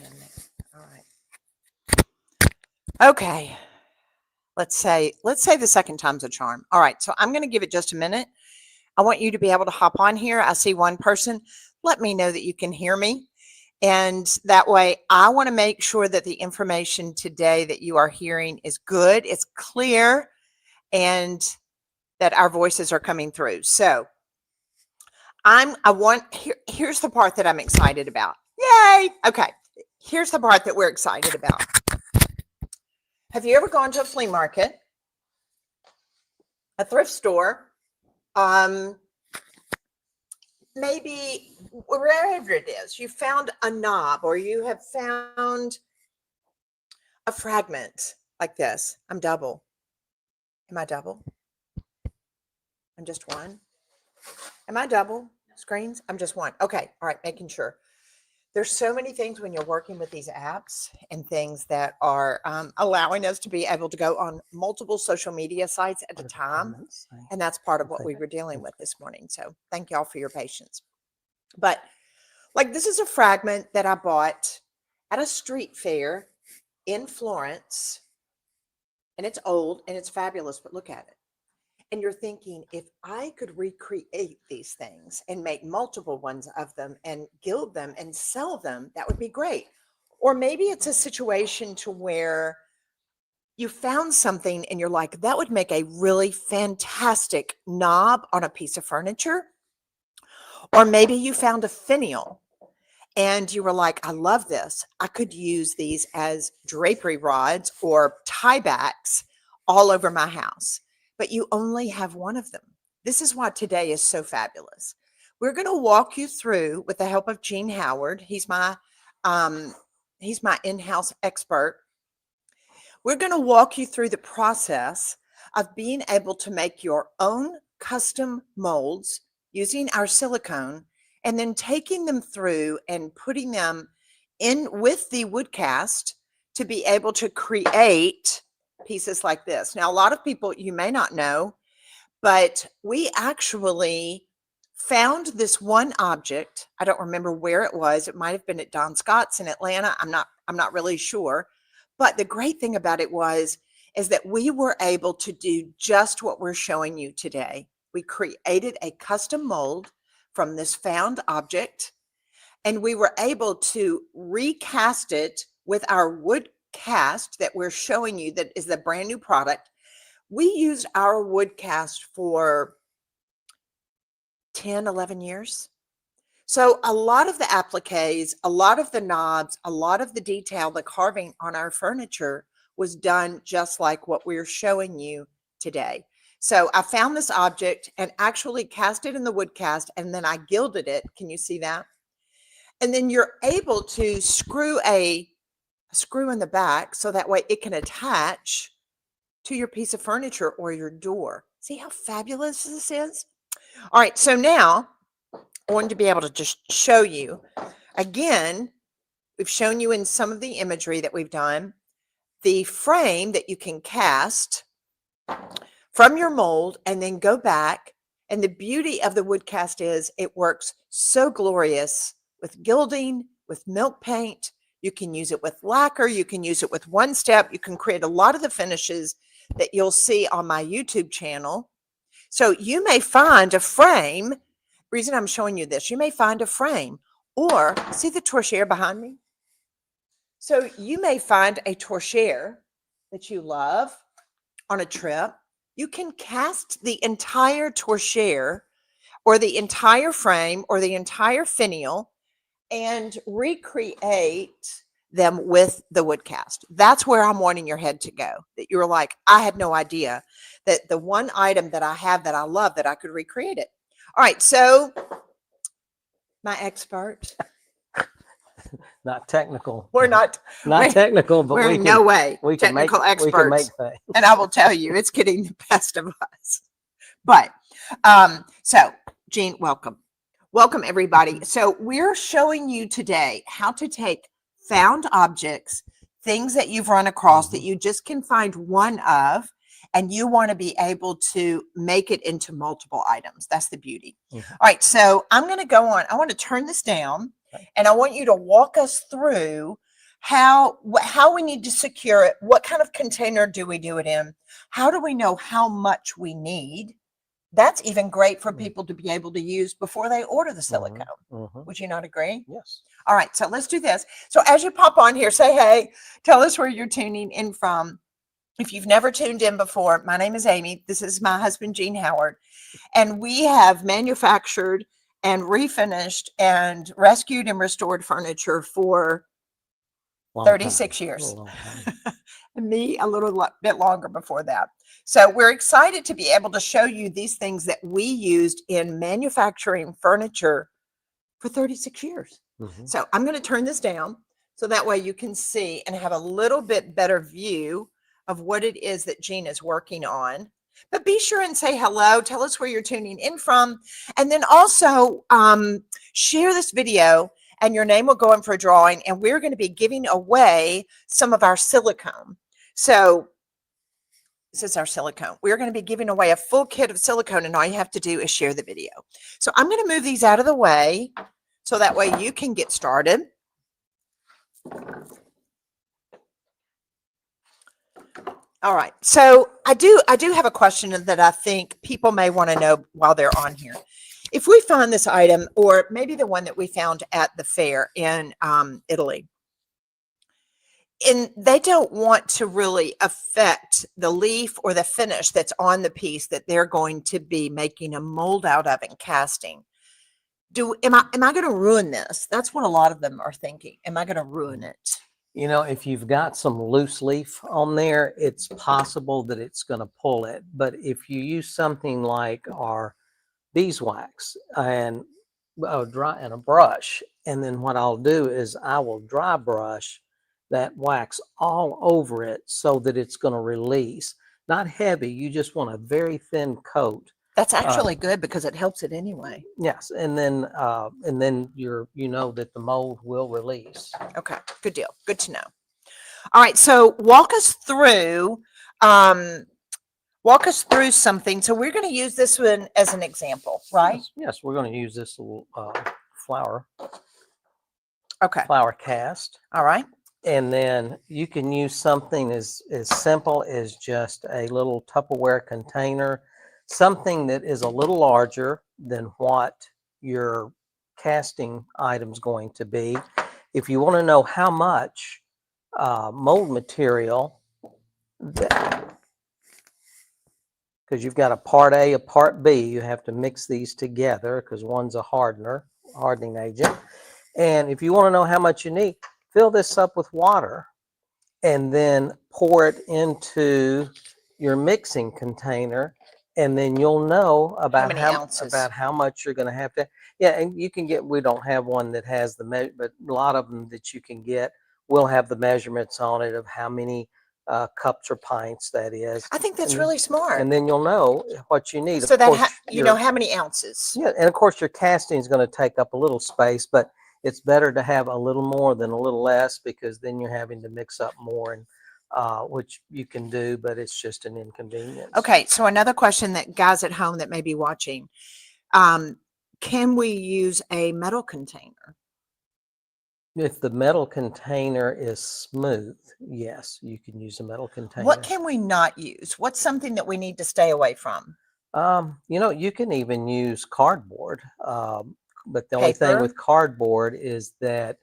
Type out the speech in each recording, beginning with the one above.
in there. All right. Okay. Let's say the second time's a charm. All right. So I'm going to give it just a minute. I want you to be able to hop on here. I see one person. Let me know that you can hear me. And that way, I want to make sure that the information today that you are hearing is good, it's clear, and that our voices are coming through. So here's the part that I'm excited about. Yay! Okay, here's the part that we're excited about. Have you ever gone to a flea market, a thrift store, maybe wherever it is, you found a knob or you have found a fragment like this? I'm double. Am I double? I'm just one. Am I double screens? I'm just one. Okay. All right. Making sure. There's so many things when you're working with these apps and things that are allowing us to be able to go on multiple social media sites at a time. And that's part of what we were dealing with this morning. So thank y'all for your patience. But like, this is a fragment that I bought at a street fair in Florence, and it's old and it's fabulous, but look at it. And you're thinking, if I could recreate these things and make multiple ones of them and gild them and sell them, that would be great. Or maybe it's a situation to where you found something and you're like, that would make a really fantastic knob on a piece of furniture. Or maybe you found a finial and you were like, I love this. I could use these as drapery rods or tie backs all over my house. But you only have one of them. This is why today is so fabulous. We're going to walk you through with the help of Gene Howard. He's my in-house expert. We're going to walk you through the process of being able to make your own custom molds using our silicone and then taking them through and putting them in with the woodcast to be able to create pieces like this. Now, a lot of people, you may not know, but we actually found this one object. I don't remember where it was. It might have been at Don Scott's in Atlanta. I'm not really sure. But the great thing about it is that we were able to do just what we're showing you today. We created a custom mold from this found object, and we were able to recast it with our wood cast that we're showing you, that is the brand new product. We used our wood cast for 10, 11 years. So a lot of the appliques, a lot of the knobs, a lot of the detail, the carving on our furniture was done just like what we're showing you today. So I found this object and actually cast it in the wood cast, and then I gilded it. Can you see that? And then you're able to screw a screw in the back so that way it can attach to your piece of furniture or your door. See how fabulous this is? All right, so now I wanted to be able to just show you again. We've shown you in some of the imagery that we've done the frame that you can cast from your mold and then go back. And the beauty of the wood cast is it works so glorious with gilding, with milk paint. You can use it with lacquer. You can use it with one step. You can create a lot of the finishes that you'll see on my YouTube channel. So you may find a frame. Reason I'm showing you this, you may find a frame, or see the torchère behind me? So you may find a torchère that you love on a trip. You can cast the entire torchère or the entire frame or the entire finial and recreate them with the wood cast. That's where I'm wanting your head to go. That you're like, I had no idea that the one item that I have that I love, that I could recreate it. All right, so my expert. Not technical. We're not technical, but we're in no way we can technical make, experts. We can make things. And I will tell you, it's getting the best of us. But so Jean, welcome. Welcome, everybody. So we're showing you today how to take found objects, things that you've run across that you just can find one of, and you want to be able to make it into multiple items. That's the beauty. All right, so I'm going to go on. I want to turn this down, and I want you to walk us through how we need to secure it, what kind of container do we do it in, how do we know how much we need. That's even great for people to be able to use before they order the silicone. Would you not agree? Yes. All right, so let's do this. So as you pop on here, say hey, tell us where you're tuning in from. If you've never tuned in before, my name is Amy. This is my husband, Gene Howard. And we have manufactured and refinished and rescued and restored furniture for 36 years. And me a little bit longer before that. So we're excited to be able to show you these things that we used in manufacturing furniture for 36 years. So I'm going to turn this down so that way you can see and have a little bit better view of what it is that Gene is working on. But be sure and say hello, tell us where you're tuning in from, and then also share this video and your name will go in for a drawing, and we're going to be giving away some of our silicone. So this is our silicone. We're going to be giving away a full kit of silicone, and all you have to do is share the video. So I'm going to move these out of the way so that way you can get started. All right, so I do have a question that I think people may want to know while they're on here. If we find this item, or maybe the one that we found at the fair in Italy, and they don't want to really affect the leaf or the finish that's on the piece that they're going to be making a mold out of and casting. Am I going to ruin this? That's what a lot of them are thinking. Am I going to ruin it? You know, if you've got some loose leaf on there, it's possible that it's going to pull it. But if you use something like our beeswax and a brush, and then what I'll do is I will dry brush that wax all over it so that it's going to release. Not heavy, you just want a very thin coat. That's actually good because it helps it anyway. Yes, and then you know that the mold will release. Okay, good deal. Good to know. All right, so walk us through something. So we're going to use this one as an example, right? Yes, we're going to use this little flower cast. All right. And then you can use something as simple as just a little Tupperware container, something that is a little larger than what your casting item's going to be. If you want to know how much mold material, because you've got a part A, a part B, you have to mix these together because one's a hardening agent. And if you want to know how much you need, fill this up with water and then pour it into your mixing container, and then you'll know about how much you're going to have to. Yeah, and you can get, we don't have one that has the measure, but a lot of them that you can get will have the measurements on it of how many cups or pints that is. I think that's really smart. And then you'll know what you need. So that you know how many ounces. Yeah, and of course your casting is going to take up a little space, but it's better to have a little more than a little less, because then you're having to mix up more, and which you can do, but it's just an inconvenience. Okay, so another question that guys at home that may be watching, can we use a metal container? If the metal container is smooth, yes, you can use a metal container. What can we not use? What's something that we need to stay away from? You know, you can even use cardboard. But the only thing with cardboard is that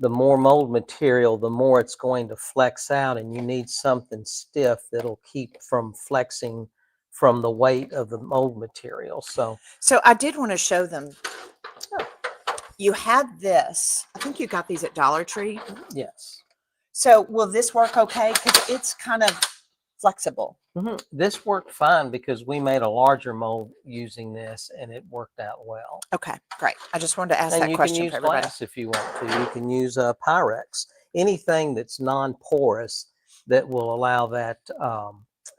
the more mold material, the more it's going to flex out, and you need something stiff that'll keep from flexing from the weight of the mold material. So I did want to show them. You had this. I think you got these at Dollar Tree. Yes. So will this work okay? Because it's kind of flexible. This worked fine because we made a larger mold using this, and it worked out well. Okay, great. I just wanted to ask that question for everybody. Glass if you want to. You can use Pyrex, anything that's non-porous that will allow that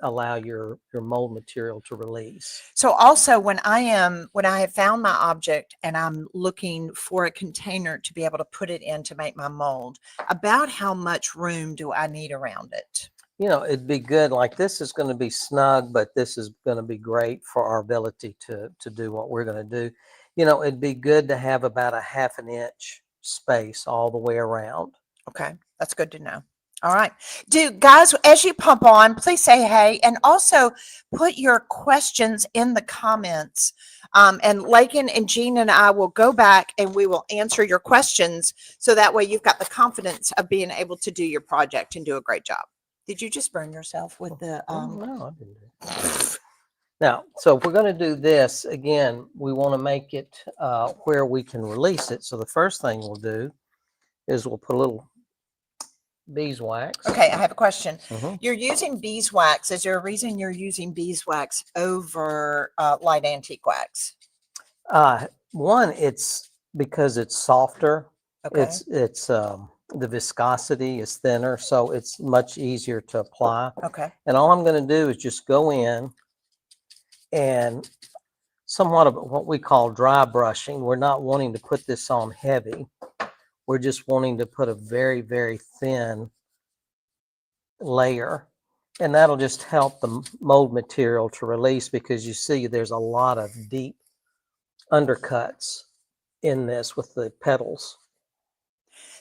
allow your mold material to release. So also when I have found my object and I'm looking for a container to be able to put it in to make my mold, about how much room do I need around it? You know, it'd be good, like this is going to be snug, but this is going to be great for our ability to do what we're going to do. You know, it'd be good to have about a 1/2 inch space all the way around. Okay, that's good to know. All right. Do guys, as you pump on, please say hey and also put your questions in the comments. And Lakin and Jean and I will go back and we will answer your questions so that way you've got the confidence of being able to do your project and do a great job. Did you just burn yourself with the Oh, no, I didn't do it. Now, so if we're going to do this, again, we want to make it where we can release it. So the first thing we'll do is we'll put a little beeswax. Okay, I have a question. Mhm. You're using beeswax. Is there a reason you're using beeswax over light antique wax? One, it's because it's softer. Okay. It's the viscosity is thinner, so it's much easier to apply. Okay. And all I'm going to do is just go in and somewhat of what we call dry brushing. We're not wanting to put this on heavy. We're just wanting to put a very, very thin layer. And that'll just help the mold material to release because you see there's a lot of deep undercuts in this with the petals.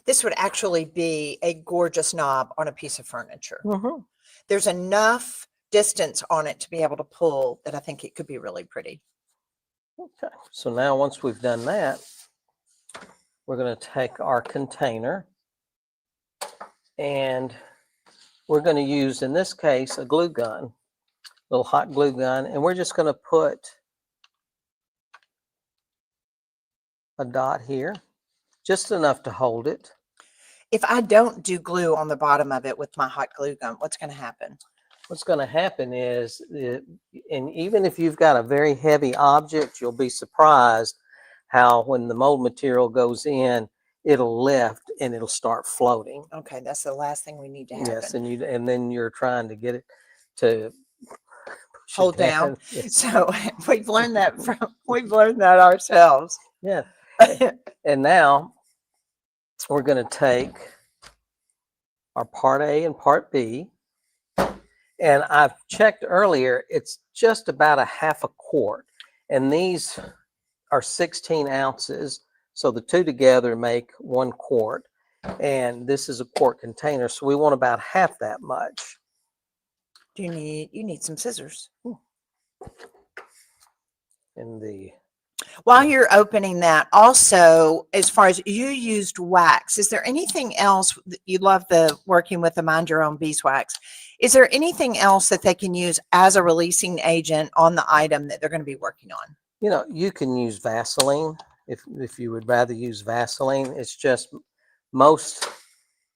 This would actually be a gorgeous knob on a piece of furniture. Mm-hmm. There's enough distance on it to be able to pull that I think it could be really pretty. Okay, so now once we've done that, we're going to take our container and we're going to use, in this case, a glue gun, a little hot glue gun, and we're just going to put a dot here, just enough to hold it. If I don't do glue on the bottom of it with my hot glue gun, what's going to happen? What's going to happen is, and even if you've got a very heavy object, you'll be surprised how when the mold material goes in, it'll lift and it'll start floating. Okay, that's the last thing we need to happen. Yes, and then you're trying to get it to hold down. Yes. So we've learned that ourselves. Yeah. And now we're going to take our part A and part B. And I've checked earlier, it's just about a half a quart. And these are 16 ounces. So the two together make 1 quart. And this is a quart container. So we want about half that much. You need some scissors. In the While you're opening that, also, as far as you used wax, is there anything else you love the working with the Mind Your Own beeswax? Is there anything else that they can use as a releasing agent on the item that they're going to be working on? You know, you can use Vaseline if you would rather use Vaseline. It's just most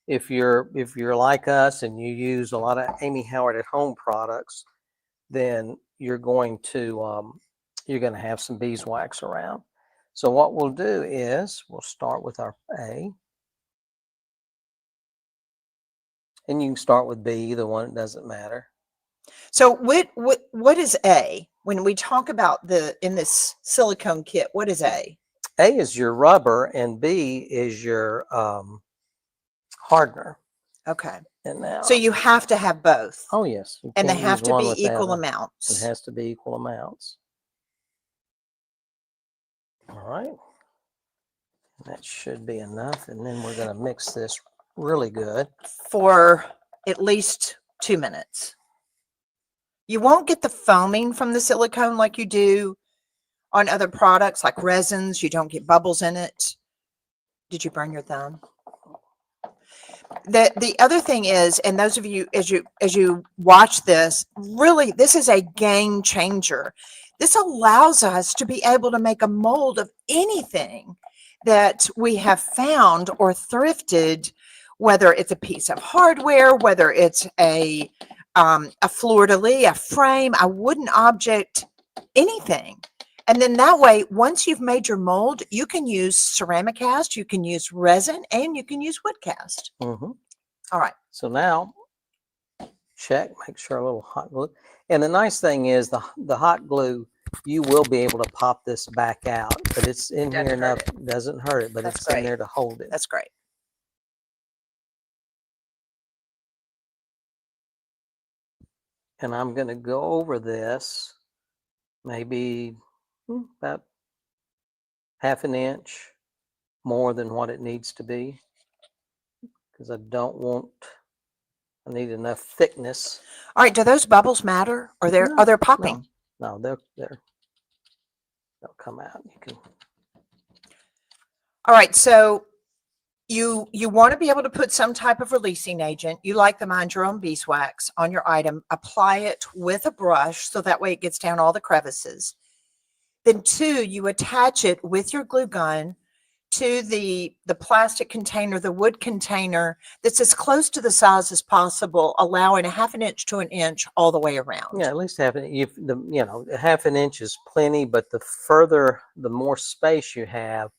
if you're like us and you use a lot of Amy Howard at Home products, then you're going to have some beeswax around. So what we'll do is we'll start with our A. And you can start with B, either one, it doesn't matter. So what is A? When we talk about in this silicone kit, what is A? A is your rubber and B is your hardener. Okay. And now, so you have to have both. Oh yes. And they have to be equal amounts. It has to be equal amounts. All right. That should be enough. And then we're going to mix this really good. For at least 2 minutes. You won't get the foaming from the silicone like you do on other products like resins. You don't get bubbles in it. Did you burn your thumb? The other thing is, and those of you as you watch this, really this is a game changer. This allows us to be able to make a mold of anything that we have found or thrifted, whether it's a piece of hardware, whether it's a fleur-de-lis, a frame, a wooden object, anything. And then that way, once you've made your mold, you can use ceramic cast, you can use resin, and you can use wood cast. Mm-hmm. All right. So now, check, make sure a little hot glue. And the nice thing is the hot glue, you will be able to pop this back out, but it's in here enough, doesn't hurt it, but it's in there to hold it. That's great. And I'm going to go over this maybe about half an inch more than what it needs to be. because I don't want, I need enough thickness. All right, do those bubbles matter? Or are they popping? No, they'll come out. You can. All right, so you want to be able to put some type of releasing agent. You like the Mind Your Own Beeswax on your item. Apply it with a brush so that way it gets down all the crevices. Then 2, you attach it with your glue gun to the plastic container, the wood container that's as close to the size as possible, allowing a 1/2 inch to 1 inch all the way around. Yeah, at least half an. If the 1/2 inch is plenty, but the more space you have,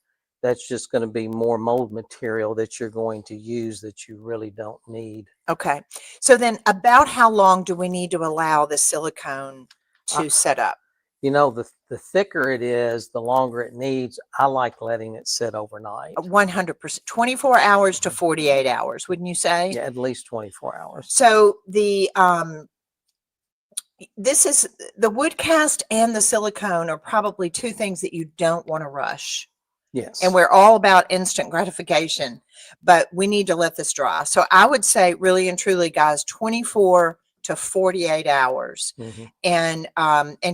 that's just going to be more mold material that you're going to use that you really don't need. Okay. So then about how long do we need to allow the silicone to set up? The thicker it is, the longer it needs. I like letting it sit overnight. 100%, 24 hours to 48 hours, wouldn't you say? Yeah, at least 24 hours. So this is the wood cast and the silicone are probably 2 things that you don't want to rush. Yes. And we're all about instant gratification, but we need to let this dry. So I would say really and truly, guys, 24 to 48 hours and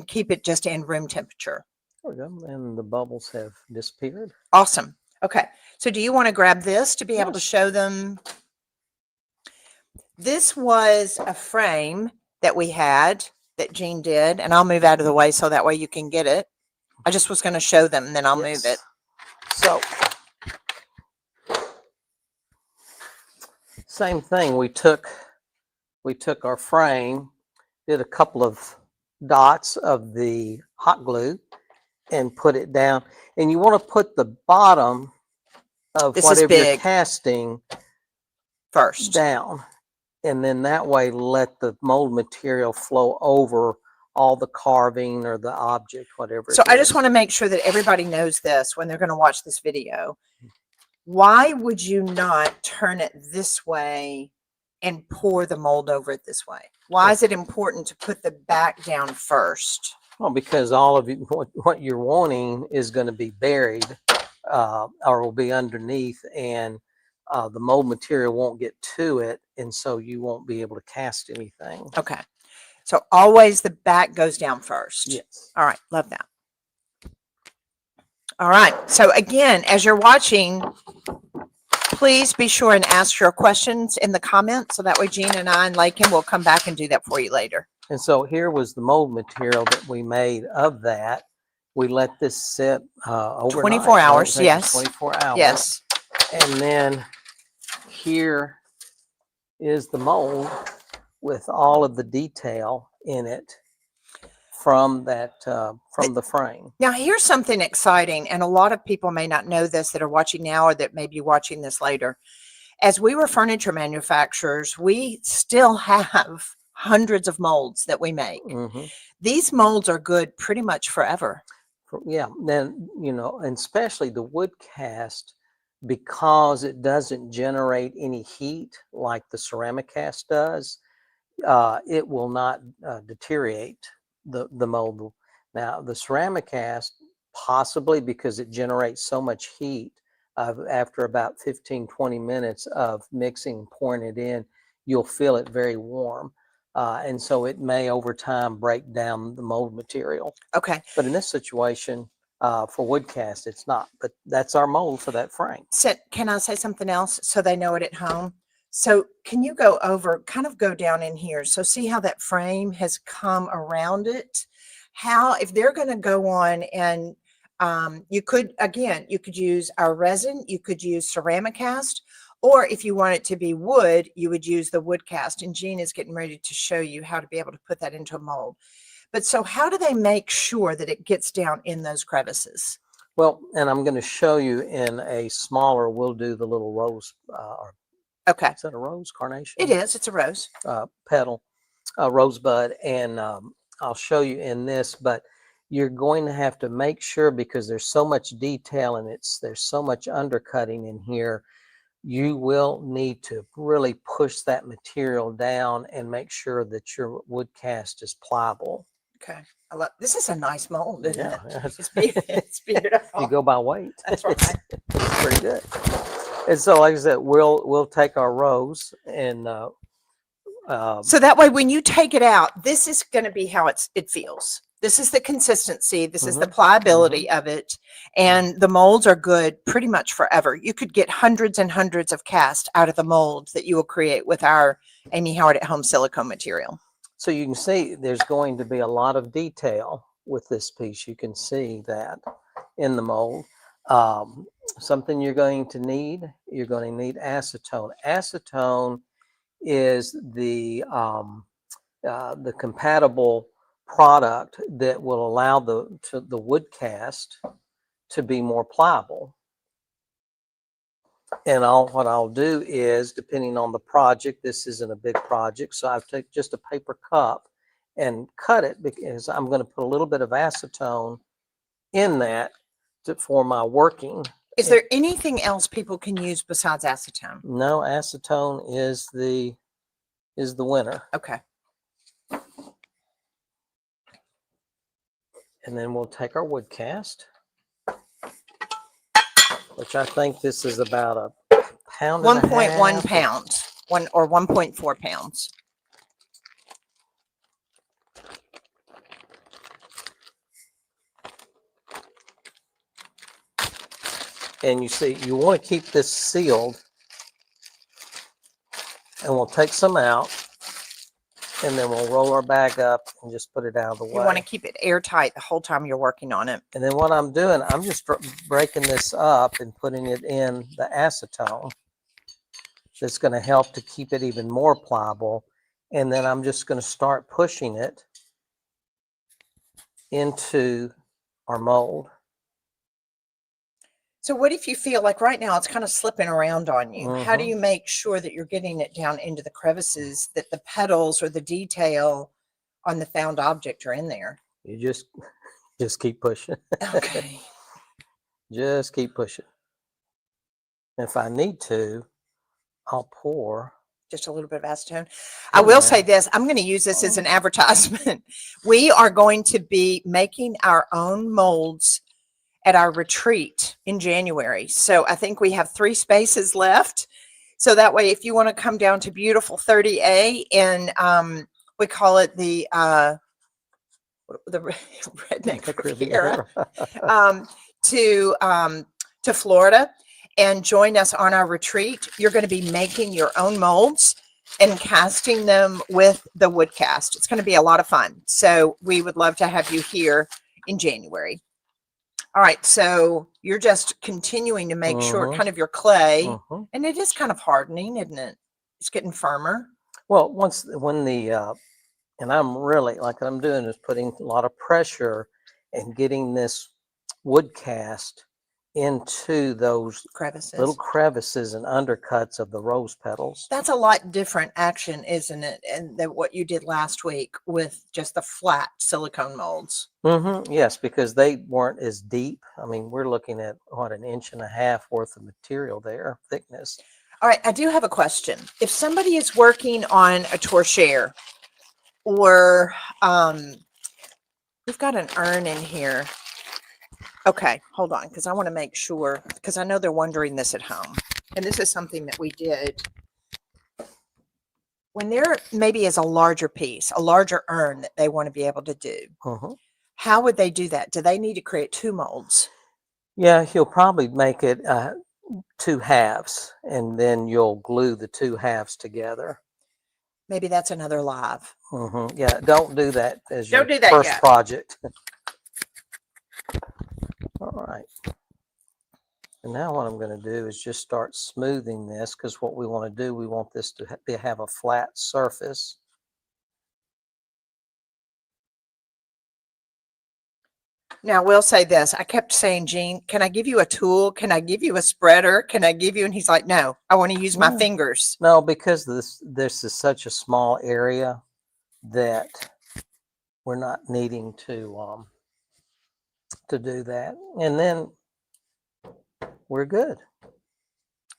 keep it just in room temperature. There we go. And the bubbles have disappeared. Awesome. Okay. So do you want to grab this to be able to show them? This was a frame that we had that Jean did, and I'll move out of the way so that way you can get it. I just was going to show them and then I'll move it. So, same thing. We took our frame, did a couple of dots of the hot glue, and put it down. And you want to put the bottom of whatever you're casting first down, and then that way let the mold material flow over all the carving or the object, whatever. So I just want to make sure that everybody knows this when they're going to watch this video. Why would you not turn it this way and pour the mold over it this way? Why is it important to put the back down first? Well, because all of what you're wanting is going to be buried or will be underneath, and the mold material won't get to it, and so you won't be able to cast anything. Okay. So always the back goes down first. Yes. All right. Love that. All right. So again, as you're watching, please be sure and ask your questions in the comments. So that way Jean and I and Lakin will come back and do that for you later. And so here was the mold material that we made of that. We let this sit overnight. 24 hours. Yes. 24 hours. Yes. And then here is the mold with all of the detail in it from that from the frame. Now here's something exciting, and a lot of people may not know this that are watching now or that may be watching this later. As we were furniture manufacturers, we still have hundreds of molds that we make. These molds are good pretty much forever. Yeah, then and especially the wood cast, because it doesn't generate any heat like the ceramic cast does. It will not deteriorate the mold. Now, the ceramic cast, possibly because it generates so much heat, after about 15-20 minutes of mixing, pouring it in, you'll feel it very warm. And so it may, over time, break down the mold material. Okay. But in this situation, for wood cast, it's not. But that's our mold for that frame. So can I say something else so they know it at home? So can you go over, kind of go down in here? So see how that frame has come around it? How, if they're going to go on and you could use our resin, you could use ceramic cast, or if you want it to be wood, you would use the wood cast. And Jean is getting ready to show you how to be able to put that into a mold. But so how do they make sure that it gets down in those crevices? Well, and I'm going to show you in a smaller, we'll do the little rose. Okay. Is that a rose? Carnation? It is. It's a rose. Petal, rosebud. And I'll show you in this, but you're going to have to make sure, because there's so much detail and there's so much undercutting in here, you will need to really push that material down and make sure that your wood cast is pliable. Okay. I love, this is a nice mold, isn't it? Yeah. It's beautiful. You go by weight. That's right. It's pretty good. And so, like I said, we'll take our rows and So that way, when you take it out, this is going to be how it feels. This is the consistency. This is the pliability of it. And the molds are good pretty much forever. You could get hundreds and hundreds of casts out of the molds that you will create with our Amy Howard at Home silicone material. So you can see there's going to be a lot of detail with this piece. You can see that in the mold. Something you're going to need acetone. Acetone is the compatible product that will allow the wood cast to be more pliable. And what I'll do is, depending on the project, this isn't a big project, so I've taken just a paper cup and cut it, because I'm going to put a little bit of acetone in that for my working. Is there anything else people can use besides acetone? No, acetone is the winner. Okay. And then we'll take our wood cast, which I think this is about a pound and a half. 1.1 pounds, 1.4 pounds. And you see, you want to keep this sealed. And we'll take some out, and then we'll roll our bag up and just put it out of the way. You want to keep it airtight the whole time you're working on it. And then what I'm doing, I'm just breaking this up and putting it in the acetone. That's going to help to keep it even more pliable. And then I'm just going to start pushing it into our mold. So what if you feel like right now it's kind of slipping around on you? How do you make sure that you're getting it down into the crevices, that the petals or the detail on the found object are in there? You just keep pushing. Okay. Just keep pushing. If I need to, I'll pour just a little bit of acetone. I will say this, I'm going to use this as an advertisement. We are going to be making our own molds at our retreat in January. So I think we have 3 spaces left. So that way, if you want to come down to beautiful 30A, and we call it the Redneck Riviera, to Florida, and join us on our retreat, you're going to be making your own molds and casting them with the wood cast. It's going to be a lot of fun. So we would love to have you here in January. All right, so you're just continuing to make sure kind of your clay, and it is kind of hardening, isn't it? It's getting firmer. Well, and I'm really, like what I'm doing is putting a lot of pressure and getting this wood cast into those little crevices and undercuts of the rose petals. That's a lot different action, isn't it? And than what you did last week with just the flat silicone molds. Yes, because they weren't as deep. I mean, we're looking at what, 1.5 inches worth of material there, thickness. All right, I do have a question. If somebody is working on a torchère, or we've got an urn in here. Okay, hold on, because I want to make sure, because I know they're wondering this at home. And this is something that we did. When there maybe is a larger piece, a larger urn that they want to be able to do, how would they do that? Do they need to create 2 molds? Yeah, he'll probably make it 2 halves, and then you'll glue the 2 halves together. Maybe that's another live. Yeah, don't do that as your first yet. Project. All right. And now what I'm going to do is just start smoothing this, because what we want to do, we want this to have a flat surface. Now, we'll say this. I kept saying, Gene, can I give you a tool? Can I give you a spreader? Can I give you? And he's like, no, I want to use my fingers. No, because this is such a small area that we're not needing to do that. And then we're good.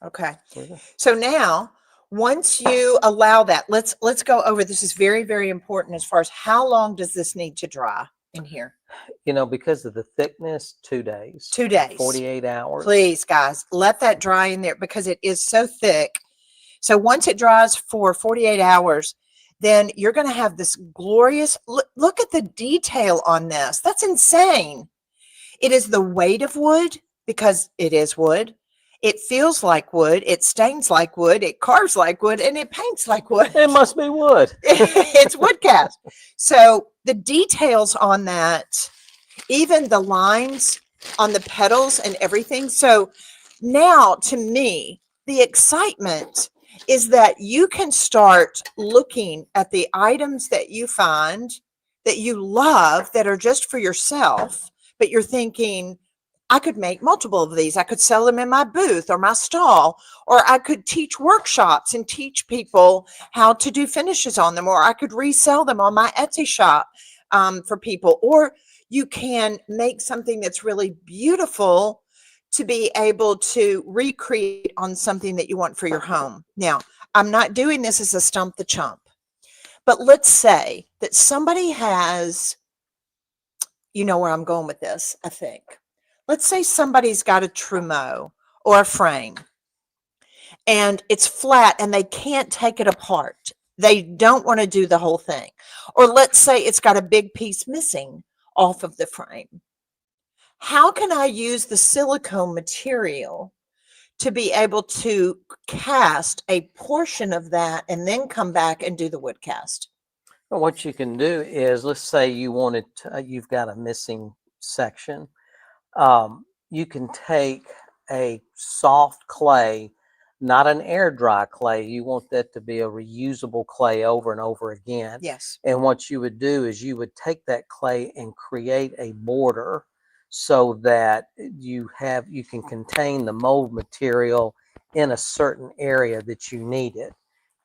Okay. So now, once you allow that, let's go over. This is very, very important as far as how long does this need to dry in here? Because of the thickness, 2 days. 2 days. 48 hours. Please, guys, let that dry in there because it is so thick. So once it dries for 48 hours, then you're going to have this glorious, look at the detail on this. That's insane. It is the weight of wood because it is wood. It feels like wood. It stains like wood. It carves like wood, and it paints like wood. It must be wood. It's woodcast. So the details on that, even the lines on the petals and everything. So now, to me, the excitement is that you can start looking at the items that you find that you love that are just for yourself, but you're thinking, I could make multiple of these. I could sell them in my booth or my stall, or I could teach workshops and teach people how to do finishes on them, or I could resell them on my Etsy shop for people. Or you can make something that's really beautiful to be able to recreate on something that you want for your home. Now, I'm not doing this as a stump the chump, but let's say that somebody has, you know where I'm going with this, I think. Let's say somebody's got a trumeau or a frame and it's flat and they can't take it apart. They don't want to do the whole thing. Or let's say it's got a big piece missing off of the frame. How can I use the silicone material to be able to cast a portion of that and then come back and do the wood cast? Well, what you can do is, let's say you've got a missing section. You can take a soft clay, not an air dry clay. You want that to be a reusable clay over and over again. Yes. And what you would do is you would take that clay and create a border so that you can contain the mold material in a certain area that you need it.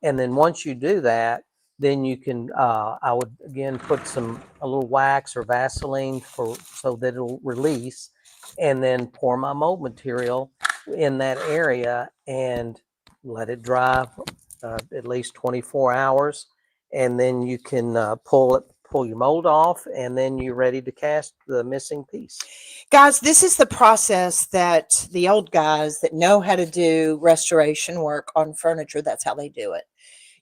And then once you do that, then you can, I would again put a little wax or Vaseline so that it'll release, and then pour my mold material in that area and let it dry at least 24 hours. And then you can pull your mold off, and then you're ready to cast the missing piece. Guys, this is the process that the old guys that know how to do restoration work on furniture, that's how they do it.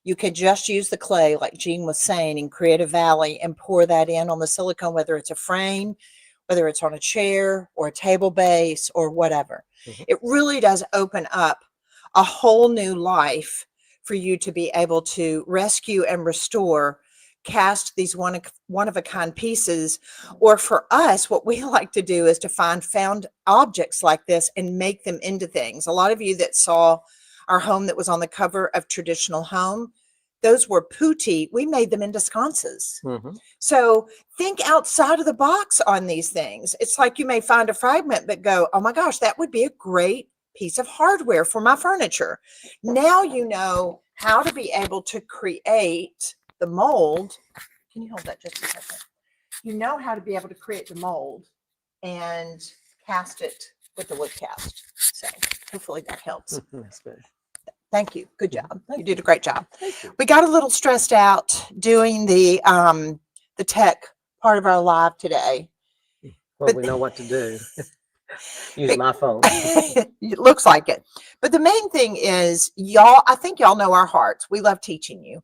You could just use the clay, like Jean was saying, and create a valley and pour that in on the silicone, whether it's a frame, whether it's on a chair or a table base or whatever. Mm-hmm. It really does open up a whole new life for you to be able to rescue and restore, cast these one-of-a-kind pieces. Or for us, what we like to do is to find found objects like this and make them into things. A lot of you that saw our home that was on the cover of Traditional Home, those were putti. We made them into sconces. Mm-hmm. So think outside of the box on these things. It's like you may find a fragment but go, oh my gosh, that would be a great piece of hardware for my furniture. Now you know how to be able to create the mold. Can you hold that just a second? You know how to be able to create the mold and cast it with the wood cast. So hopefully that helps. That's good. Thank you. Good job. You did a great job. We got a little stressed out doing the tech part of our live today. Well, we know what to do. Use my phone. It looks like it. But the main thing is, y'all, I think y'all know our hearts. We love teaching you.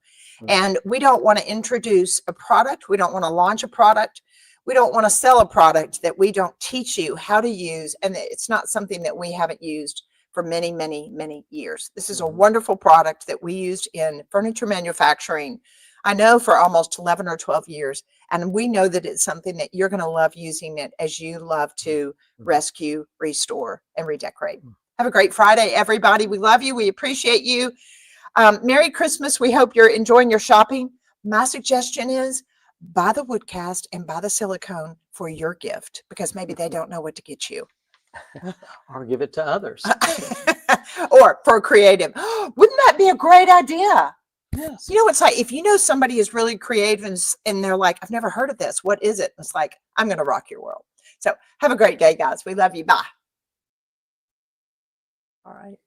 And we don't want to introduce a product. We don't want to launch a product. We don't want to sell a product that we don't teach you how to use. And it's not something that we haven't used for many, many, many years. This is a wonderful product that we used in furniture manufacturing, I know, for almost 11 or 12 years. And we know that it's something that you're going to love using it as you love to rescue, restore, and redecorate. Have a great Friday, everybody. We love you. We appreciate you. Merry Christmas. We hope you're enjoying your shopping. My suggestion is buy the woodcast and buy the silicone for your gift, because maybe they don't know what to get you. Or give it to others. Or for creative. Wouldn't that be a great idea? Yes. You know, it's like if you know somebody is really creative and they're like, I've never heard of this. What is it? It's like, I'm going to rock your world. So have a great day, guys. We love you. Bye. All right.